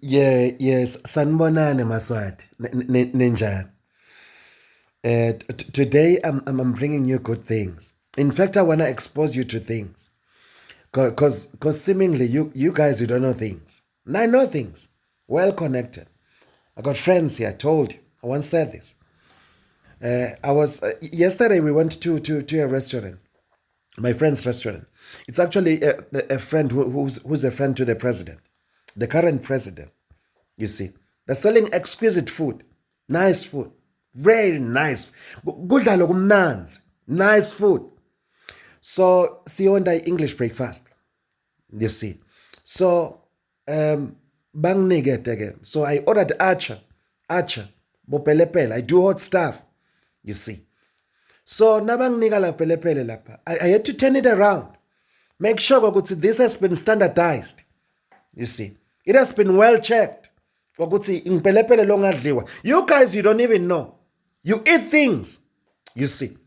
Yes, sanibonani Maswati. Ninjani? Today I'm bringing you good things. In fact, I want to expose you to things. Cause seemingly you guys, you don't know things. And I know things. Well connected. I got friends here. I told you. I once said this. I was yesterday we went to a restaurant, my friend's restaurant. It's actually a friend who's a friend to the president, the current president. You see, they're selling exquisite food, nice food, very nice. Kudla lokumnanzi, nice food. So siyonda English breakfast. You see, so banginikete. So I ordered archer, bopelepele. I do hot stuff. You see. So nabanginika la pelepele lapha. I had to turn it around. Make sure ukuthi this has been standardized. You see. It has been well checked. Ukuthi ngipelepele longadliwa. You guys, you don't even know. You eat things. You see.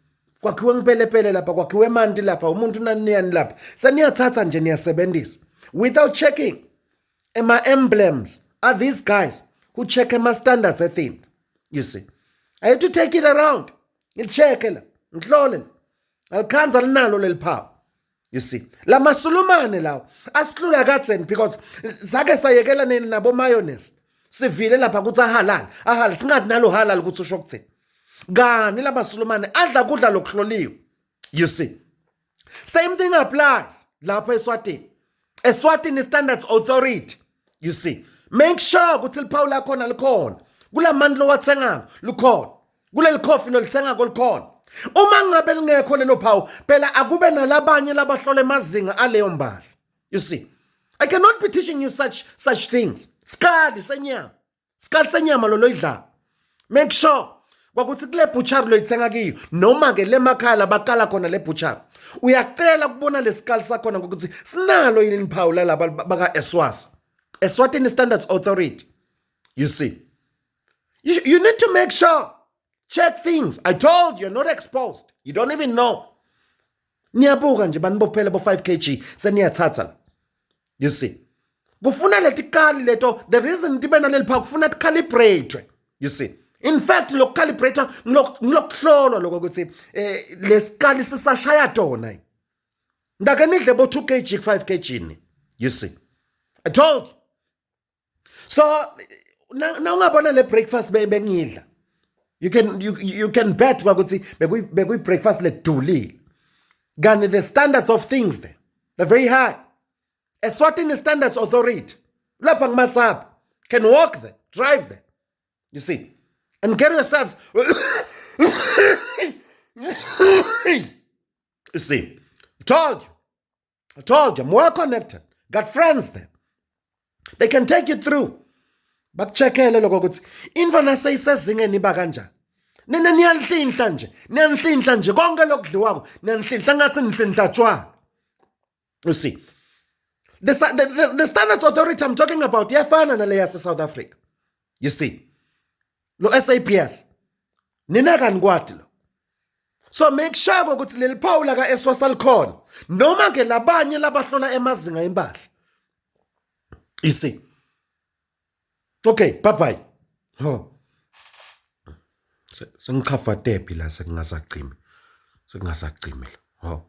Kwakhiwe ngipelepele lapha, kwakhiwe mandi lapha, umuntu naniyani lapha. Saniyathatha nje niyasebenzisa without checking. And my emblems are these guys who check my standards, I think. You see. I had to take it around. Ngilicheck la. Ngihlole. Alikhanza linalo leliphawu. You see. La masulumane lawo asihlula katseni because sake sayekela nabo mayonnaise. Sivile lapha ukuthi halal singathi nalo halal ukuthi usho ukuthini. Kani la masulumane adla kudla lokuhloliwe. You see. Same thing applies lapha eSwatini. ESWATINI Standards Authority. You see. Make sure ukuthi liphawu lakhona likhona. Kula mandlo watsenga lukhona. Kuleli coffee nolithenga kolikhona. Uma ngabe lingekho lelo phawu, phela akube nalabanye labahlola emazinga aleyo mbali. You see. I cannot be teaching you such things. Skali senyama. Skali senyama lo loyidla. Make sure kwakuthi kule butcher loyithenga kiyo noma ke lemakhala bakala khona le butcher. Uyacela kubona lesikali sakhona ukuthi sinalo yini phawu lalaba baka ESWATINI Standards Authority. You see. You need to make sure. Check things. I told you, you're not exposed. You don't even know. Niyabuka nje banibophele bo 5 kg seniyathatha. You see. Kufuna letikali leto, the reason tibe na lelipha kufuna calibrate. You see. In fact, lo calibrator ngilokhlolo lokho ukuthi lesikali sisashaya tona. Ndake nidle bo 2 kg 5 kg ni. You see. I told you. So na ungabona le breakfast bengidla. You can bet ukuthi bekuyi breakfast ledulile. Gani the standards of things there. They're very high. ESWATINI Standards Authority. Lapha ngmatsap. Can walk there, drive there. You see. And get yourself you see. I told you. More connected. Got friends there. They can take you through. Bakucheckele lokho ukuthi imfana seyisezingeni iba kanjani. Nina niyanhlinhla nje konke lokudliwako niyanhlinhla ngathi nihlinhla tshwa. You see. The Standards Authority I'm talking about yafana nale yase South Africa. You see. Lo SAPS. Nina kankwati lo. So make sure ukuthi leli phawu la ka ESWAS likhona. Noma ke labanye labahlola emazinga impahla. You see. Okay, bye-bye. Oh. Sengikhafa tepi la sekungasacimi. Oh.